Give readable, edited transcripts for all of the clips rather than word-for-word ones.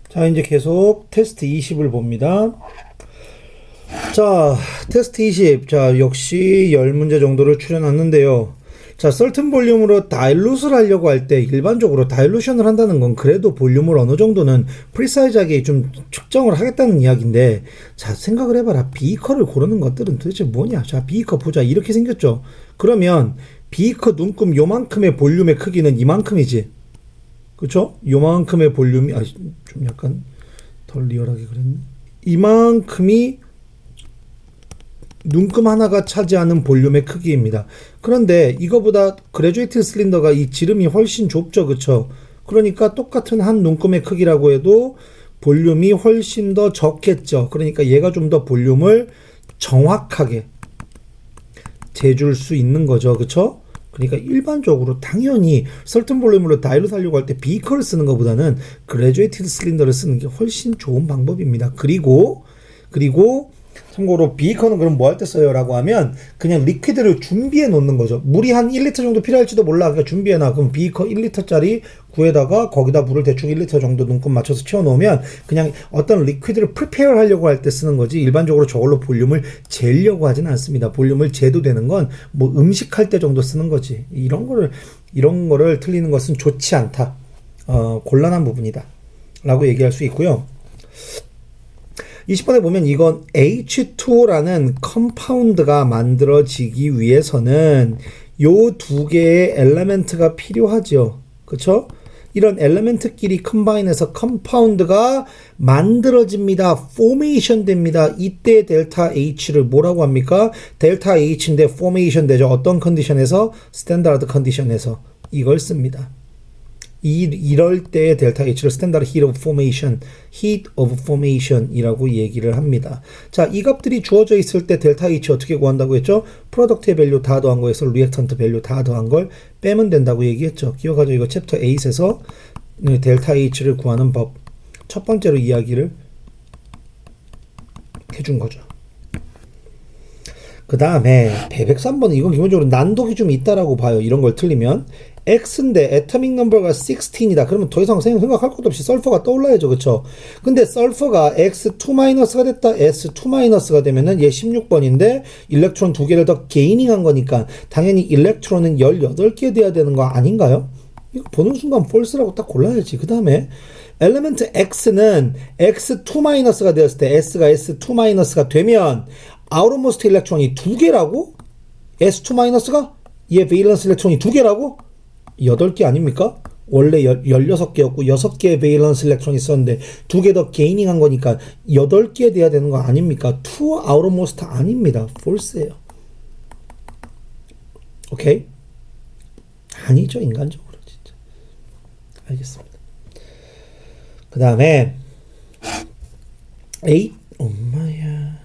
자, 이제 계속 테스트 20을 봅니다. 자, 테스트 20. 자, 역시 10문제 정도를 추려놨는데요. 자, certain 볼륨으로 다일루트를 하려고 할 때 일반적으로 다일루션을 한다는 건 그래도 볼륨을 어느 정도는 프리사이즈하게 좀 측정을 하겠다는 이야기인데, 자, 생각을 해봐라. 비커를 고르는 것들은 도대체 뭐냐? 자, 비커 보자. 이렇게 생겼죠? 그러면 비커 눈금 요만큼의 볼륨의 크기는 이만큼이지. 그쵸? 요만큼의 볼륨이, 좀 약간 덜 리얼하게 그랬네. 이만큼이 눈금 하나가 차지하는 볼륨의 크기입니다. 그런데 이거보다 그래듀에이티드 실린더가 이 지름이 훨씬 좁죠. 그쵸? 그러니까 똑같은 한 눈금의 크기라고 해도 볼륨이 훨씬 더 적겠죠. 그러니까 얘가 좀 더 볼륨을 정확하게 재줄 수 있는 거죠. 그쵸? 그러니까 일반적으로 당연히 certain 볼륨으로 다일루트 하려고 할 때 비커를 쓰는 것보다는 그래듀에이티드 실린더를 쓰는 게 훨씬 좋은 방법입니다. 그리고 참고로 비커는 그럼 뭐 할 때 써요? 라고 하면 그냥 리퀴드를 준비해 놓는 거죠. 물이 한 1리터 정도 필요할지도 몰라. 그러니까 준비해 놔. 그럼 비커 1리터짜리 구에다가 거기다 물을 대충 1리터 정도 눈금 맞춰서 채워 놓으면 그냥 어떤 리퀴드를 프리페어 하려고 할 때 쓰는 거지, 일반적으로 저걸로 볼륨을 재려고 하지는 않습니다. 볼륨을 재도 되는 건 뭐 음식할 때 정도 쓰는 거지. 이런 거를 틀리는 것은 좋지 않다. 곤란한 부분이다. 라고 얘기할 수 있고요. 20번에 보면 이건 H2O라는 컴파운드가 만들어지기 위해서는 요 두 개의 엘레멘트가 필요하죠. 그쵸? 이런 엘레멘트끼리 컴바인해서 컴파운드가 만들어집니다. 포메이션 됩니다. 이때 델타 H를 뭐라고 합니까? 델타 H인데 포메이션 되죠. 어떤 컨디션에서? 스탠다드 컨디션에서 이걸 씁니다. 이럴 때 델타 H를 스탠다드 heat of formation 이라고 얘기를 합니다. 자, 이 값들이 주어져 있을 때 델타 H 어떻게 구한다고 했죠? 프로덕트의 밸류 다 더한 거에서 리액턴트 밸류 다 더한 걸 빼면 된다고 얘기했죠. 기억하죠? 이거 챕터 8에서 델타 H를 구하는 법 첫 번째로 이야기를 해준 거죠. 그 다음에 103번은 이건 기본적으로 난독이 좀 있다라고 봐요. 이런 걸 틀리면 X인데 애터믹 넘버가 16이다. 그러면 더 이상 생각할 것도 없이 설퍼가 떠올라야죠. 그쵸? 근데 설퍼가 X2-가 됐다. S2-가 되면은 얘 16번인데 일렉트론 2개를 더 게이닝한 거니까 당연히 일렉트론은 18개 돼야 되는 거 아닌가요? 이거 보는 순간 false라고 딱 골라야지. 그 다음에 엘리멘트 X는 X2-가 되었을 때 S가 S2-가 되면 아우터모스트 일렉트론이 2개라고? S2-가? 얘 베일런스 일렉트론이 2개라고? 8개 아닙니까? 원래 16개였고 6개의 베일런스 일렉트론이 있었는데 2개 더 게이닝한 거니까 8개 돼야 되는 거 아닙니까? 2 outermost 아닙니다. false예요. 오케이? 아니죠. 인간적으로 진짜. 알겠습니다. 그 다음에 엄마야,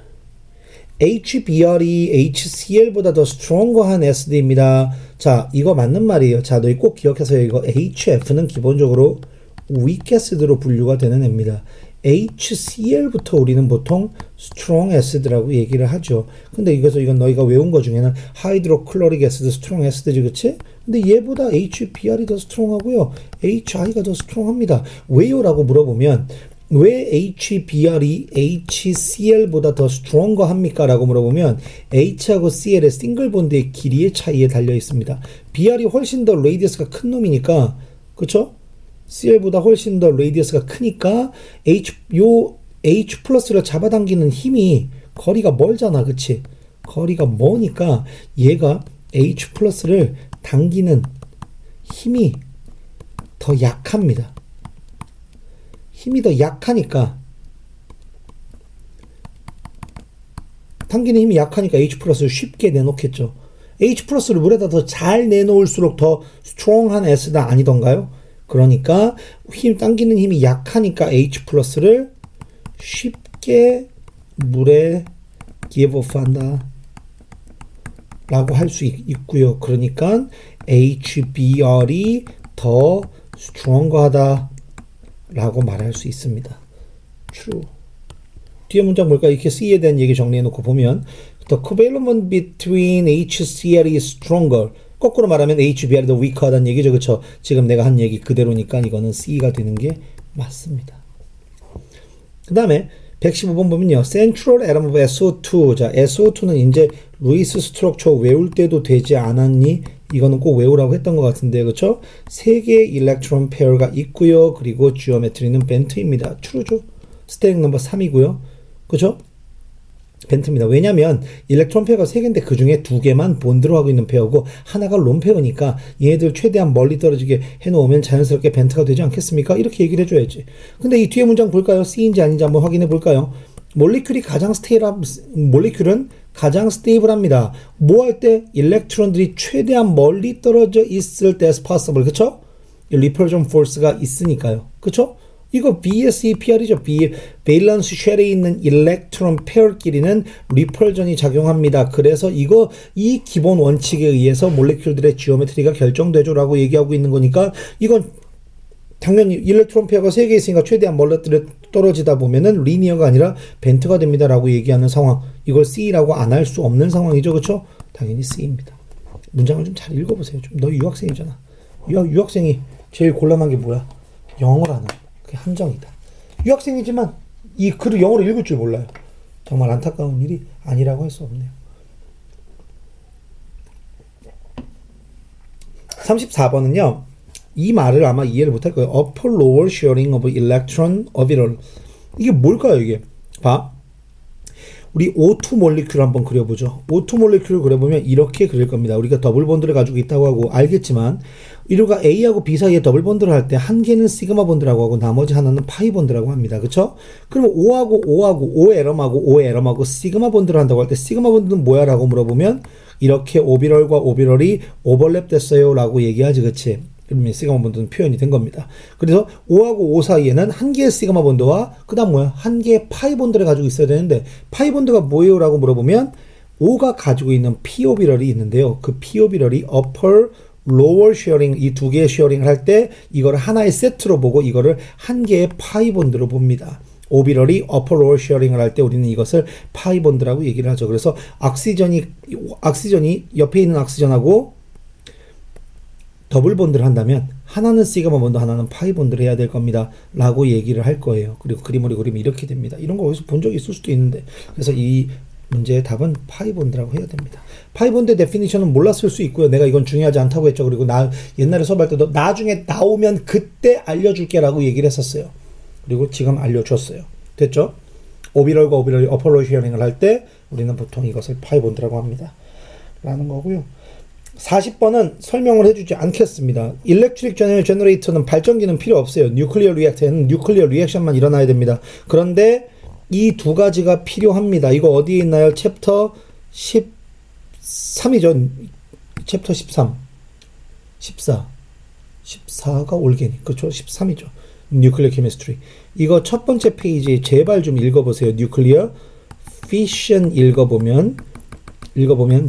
HBr이 HCl보다 더 스트롱거한 SD입니다. 자, 이거 맞는 말이에요. 자, 너희 꼭 기억해서요. 이거 HF는 기본적으로 weak acid로 분류가 되는 애입니다. HCl부터 우리는 보통 strong acid라고 얘기를 하죠. 근데 이건 너희가 외운 거 중에는 hydrochloric acid, strong acid지, 그치? 근데 얘보다 HBr이 더 스트롱하고요. HI가 더 스트롱합니다. 왜요? 라고 물어보면 왜 HBr이 HCl보다 더 스트롱거 합니까? 라고 물어보면 H하고 Cl의 싱글 본드의 길이의 차이에 달려 있습니다. Br이 훨씬 더 레디어스가 큰 놈이니까, 그쵸? Cl보다 훨씬 더 레디어스가 크니까 H 플러스를 잡아당기는 힘이 거리가 멀잖아. 그치? 거리가 머니까 얘가 H 플러스를 당기는 힘이 더 약합니다. 힘이 더 약하니까, 당기는 힘이 약하니까 H 플러스를 쉽게 내놓겠죠. H 플러스를 물에다 더 잘 내놓을수록 더 스트롱한 애시드 아니던가요? 그러니까 당기는 힘이 약하니까 H 플러스를 쉽게 물에 give off 한다 라고 할 수 있고요. 그러니까 HBr이 더 스트롱거하다 라고 말할 수 있습니다. True. 뒤에 문장 뭘까? 이렇게 C에 대한 얘기 정리해놓고 보면 The covalent between HCl is stronger. 거꾸로 말하면 HBr이 더 weaker하다는 얘기죠. 그쵸? 지금 내가 한 얘기 그대로니까 이거는 C가 되는 게 맞습니다. 그 다음에 115번 보면요. Central atom of SO2. 자, SO2는 이제 루이스 스트럭처 외울 때도 되지 않았니? 이거는 꼭 외우라고 했던 것 같은데, 그쵸? 3개의 일렉트론 페어가 있고요. 그리고 지오메트리는 벤트입니다. true죠. 스테링 넘버 3이고요. 그쵸? 벤트입니다. 왜냐면 일렉트론 페어가 3개인데 그 중에 2개만 본드로 하고 있는 페어고 하나가 론 페어니까 얘네들 최대한 멀리 떨어지게 해놓으면 자연스럽게 벤트가 되지 않겠습니까? 이렇게 얘기를 해줘야지. 근데 이 뒤에 문장 볼까요? C인지 아닌지 한번 확인해 볼까요? 몰리큘은 가장 스테이블합니다. 뭐 할 때? 일렉트론들이 최대한 멀리 떨어져 있을 때 as possible. 그쵸? 리펄전 포스가 있으니까요. 그쵸? 이거 BSEPR이죠. 밸런스 쉘에 있는 일렉트론 페어끼리는 리펄전이 작용합니다. 그래서 이 기본 원칙에 의해서 몰레큘들의 지오메트리가 결정되죠 라고 얘기하고 있는 거니까 이건 당연히 일렉트론 페어가 3개 있으니까 최대한 멀리 떨어지다 보면은 리니어가 아니라 벤트가 됩니다 라고 얘기하는 상황. 이걸 C라고 안 할 수 없는 상황이죠. 그렇죠? 당연히 C입니다. 문장을 좀 잘 읽어보세요. 너 유학생이잖아. 유학생이 제일 곤란한 게 뭐야? 영어를 하는 그게 한정이다. 유학생이지만 이 글을 영어로 읽을 줄 몰라요. 정말 안타까운 일이 아니라고 할 수 없네요. 34번은요. 이 말을 아마 이해를 못할 거예요. Upper lower sharing of electron orbital. 이게 뭘까요, 이게? 봐. 우리 O2 몰리큘 한번 그려보죠. O2 몰리큘을 그려보면 이렇게 그릴 겁니다. 우리가 더블 본드를 가지고 있다고 하고 알겠지만 이루가 A하고 B 사이에 더블 본드를 할 때 한 개는 시그마 본드라고 하고 나머지 하나는 파이 본드라고 합니다. 그쵸? 그럼 O에럼하고 시그마 본드를 한다고 할 때 시그마 본드는 뭐야? 라고 물어보면 이렇게 오비럴과 오비럴이 오버랩 됐어요 라고 얘기하지. 그치? 그러면 시그마 본드는 표현이 된 겁니다. 그래서 O하고 O 사이에는 한 개의 시그마 본드와 그 다음 뭐야? 한 개의 파이 본드를 가지고 있어야 되는데 파이 본드가 뭐예요? 라고 물어보면 O가 가지고 있는 P 오비럴이 있는데요. 그 P 오비럴이 upper, lower sharing 이 두 개의 쉐어링을 할 때 이거를 하나의 세트로 보고 이거를 한 개의 파이 본드로 봅니다. 오비럴이 upper, lower sharing을 할 때 우리는 이것을 파이 본드라고 얘기를 하죠. 그래서 악시전이 옆에 있는 악시전하고 더블 본드를 한다면 하나는 시그마 본드 하나는 파이 본드를 해야 될 겁니다 라고 얘기를 할 거예요. 그리고 그림으로 그리면 이렇게 됩니다. 이런 거 어디서 본 적이 있을 수도 있는데 그래서 이 문제의 답은 파이 본드라고 해야 됩니다. 파이 본드 데피니션은 몰랐을 수 있고요. 내가 이건 중요하지 않다고 했죠. 그리고 옛날에 수업할 때도 나중에 나오면 그때 알려줄게 라고 얘기를 했었어요. 그리고 지금 알려줬어요. 됐죠? 오비럴과 오비럴이 어퍼로 쉐어링을 할 때 우리는 보통 이것을 파이 본드라고 합니다 라는 거고요. 40번은 설명을 해주지 않겠습니다. 일렉트릭 제너레이터는 발전기는 필요 없어요. 뉴클리어 리액터에는 뉴클리어 리액션만 일어나야 됩니다. 그런데 이 두 가지가 필요합니다. 이거 어디에 있나요? 챕터 13이죠. 챕터 13. 14가 올게닉. 그렇죠? 13이죠. 뉴클리어 케미스트리. 이거 첫 번째 페이지 제발 좀 읽어보세요. 뉴클리어 피션 읽어보면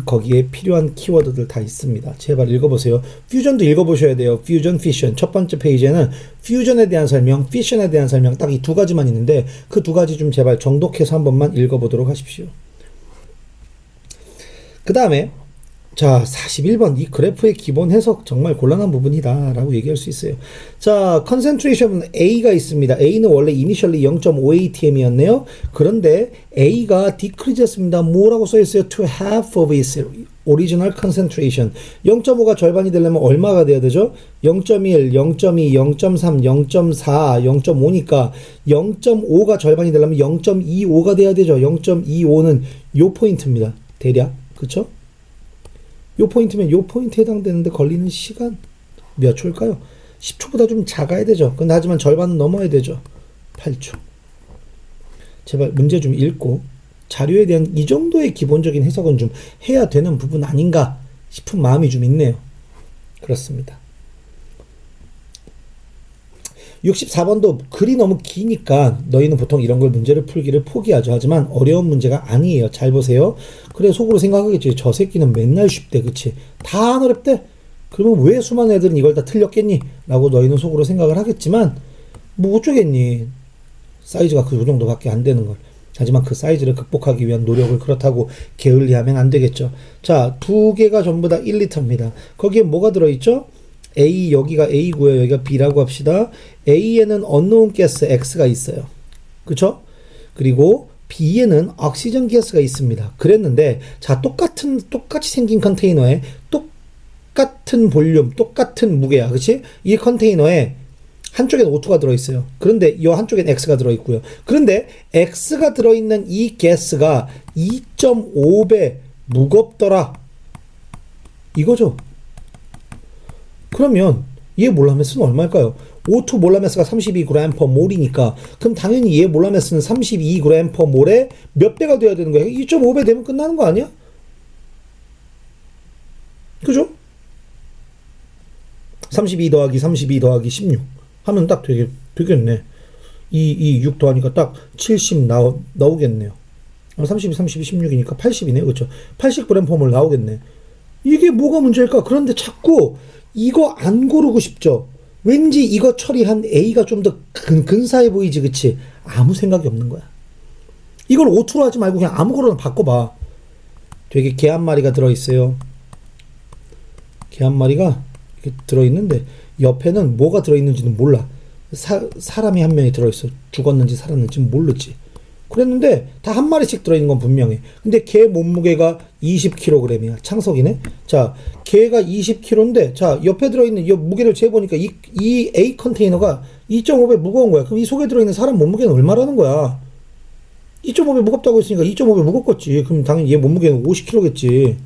거기에 필요한 키워드들 다 있습니다. 제발 읽어보세요. 퓨전도 읽어보셔야 돼요. 퓨전, 피션. 첫 번째 페이지에는 퓨전에 대한 설명, 피션에 대한 설명 딱 이 두 가지만 있는데 그 두 가지 좀 제발 정독해서 한 번만 읽어보도록 하십시오. 그 다음에 자 41번 이 그래프의 기본 해석 정말 곤란한 부분이다 라고 얘기할 수 있어요. 자 컨센트레이션은 A가 있습니다. A는 원래 이니셜리 0.5atm이었네요. 그런데 A가 디크리즈 했습니다. 뭐라고 써있어요? To half of its original concentration. 0.5가 절반이 되려면 얼마가 돼야 되죠? 0.1, 0.2, 0.3, 0.4, 0.5니까 0.5가 절반이 되려면 0.25가 돼야 되죠. 0.25는 요 포인트입니다. 대략. 그쵸? 요 포인트면 요 포인트에 해당되는데 걸리는 시간 몇 초일까요? 10초보다 좀 작아야 되죠. 근데 하지만 절반은 넘어야 되죠. 8초. 제발 문제 좀 읽고 자료에 대한 이 정도의 기본적인 해석은 좀 해야 되는 부분 아닌가 싶은 마음이 좀 있네요. 그렇습니다. 64번도 글이 너무 기니까 너희는 보통 이런 걸 문제를 풀기를 포기하죠. 하지만 어려운 문제가 아니에요. 잘 보세요. 그래 속으로 생각하겠지. 저 새끼는 맨날 쉽대. 그치? 다 안 어렵대. 그러면 왜 수많은 애들은 이걸 다 틀렸겠니? 라고 너희는 속으로 생각을 하겠지만 뭐 어쩌겠니. 사이즈가 그 정도밖에 안 되는 걸. 하지만 그 사이즈를 극복하기 위한 노력을 그렇다고 게을리하면 안 되겠죠. 자, 두 개가 전부 다 1리터입니다. 거기에 뭐가 들어있죠? A, 여기가 A고요. 여기가 B라고 합시다. A에는 unknown gas X가 있어요. 그쵸? 그리고 B에는 옥시전 가스가 있습니다. 그랬는데 자 똑같이 생긴 컨테이너에 똑같은 볼륨, 똑같은 무게야. 그렇지? 이 컨테이너에 한쪽엔 O2가 들어있어요. 그런데 이 한쪽엔 X가 들어있고요. 그런데 X가 들어있는 이 가스가 2.5배 무겁더라. 이거죠. 그러면 얘 몰라매스는 얼마일까요? O2 몰라매스가 32g/몰이니까 그럼 당연히 얘 몰라매스는 32g/몰에 몇 배가 돼야 되는 거예요? 2.5배 되면 끝나는 거 아니야? 그죠? 32 더하기 32 더하기 16 하면 딱 되겠네. 6 더하니까 딱 70 나오겠네요. 32, 16이니까 80이네요. 그렇죠? 80g/몰 나오겠네. 이게 뭐가 문제일까? 그런데 자꾸 이거 안 고르고 싶죠? 왠지 이거 처리한 A가 좀 더 근사해 보이지, 그치? 아무 생각이 없는 거야. 이걸 O2로 하지 말고 그냥 아무거나 바꿔봐. 되게 개 한 마리가 들어있어요. 개 한 마리가 이렇게 들어있는데 옆에는 뭐가 들어있는지는 몰라. 사람이 한 명이 들어있어. 죽었는지 살았는지 모르지. 그랬는데 다 한 마리씩 들어있는 건 분명해. 근데 개 몸무게가 20kg이야. 창석이네. 자, 개가 20kg인데 자 옆에 들어있는 이 무게를 재보니까 이 A 컨테이너가 2.5배 무거운 거야. 그럼 이 속에 들어있는 사람 몸무게는 얼마라는 거야? 2.5배 무겁다고 했으니까 2.5배 무겁겠지. 그럼 당연히 얘 몸무게는 50kg겠지.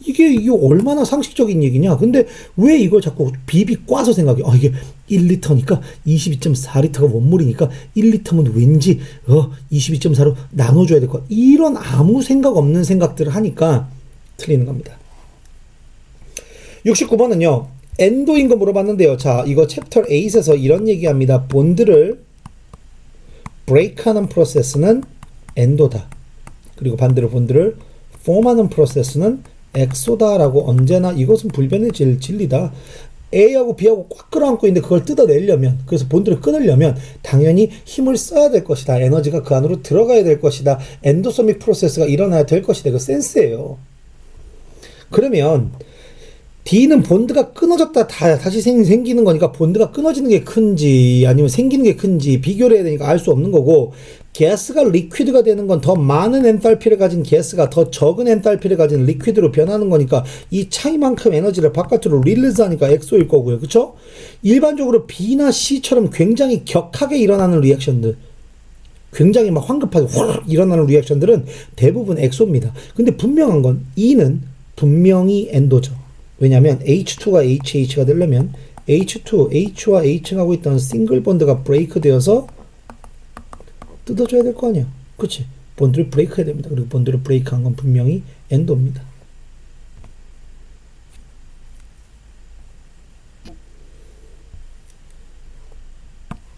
이게 얼마나 상식적인 얘기냐. 근데 왜 이걸 자꾸 비비 꽈서 생각해. 이게 1리터니까 22.4리터가 원물이니까 1리터면 왠지 22.4로 나눠줘야 될 것 같아. 이런 아무 생각 없는 생각들을 하니까 틀리는 겁니다. 69번은요. 엔도인 거 물어봤는데요. 자, 이거 챕터 8에서 이런 얘기합니다. 본드를 브레이크하는 프로세스는 엔도다. 그리고 반대로 본드를 폼하는 프로세스는 엑소다라고 언제나 이것은 불변의 진리다. A하고 B하고 꽉 끌어안고 있는데 그걸 뜯어내려면, 그래서 본드를 끊으려면 당연히 힘을 써야 될 것이다. 에너지가 그 안으로 들어가야 될 것이다. 엔도소믹 프로세스가 일어나야 될 것이다. 이거 센스예요. 그러면 D는 본드가 끊어졌다 다시 생기는 거니까 본드가 끊어지는 게 큰지 아니면 생기는 게 큰지 비교를 해야 되니까 알 수 없는 거고, 가스가 리퀴드가 되는 건 더 많은 엔탈피를 가진 가스가 더 적은 엔탈피를 가진 리퀴드로 변하는 거니까 이 차이만큼 에너지를 바깥으로 릴리즈하니까 엑소일 거고요. 그쵸? 일반적으로 B나 C처럼 굉장히 격하게 일어나는 리액션들, 굉장히 막 황급하게 확 일어나는 리액션들은 대부분 엑소입니다. 근데 분명한 건 E는 분명히 엔도죠. 왜냐면 H2가 HH가 되려면 H2, H와 H가 하고 있던 싱글 본드가 브레이크 되어서 뜯어줘야 될 거 아니야. 그치? 본드를 브레이크 해야 됩니다. 그리고 본드를 브레이크한 건 분명히 엔도입니다.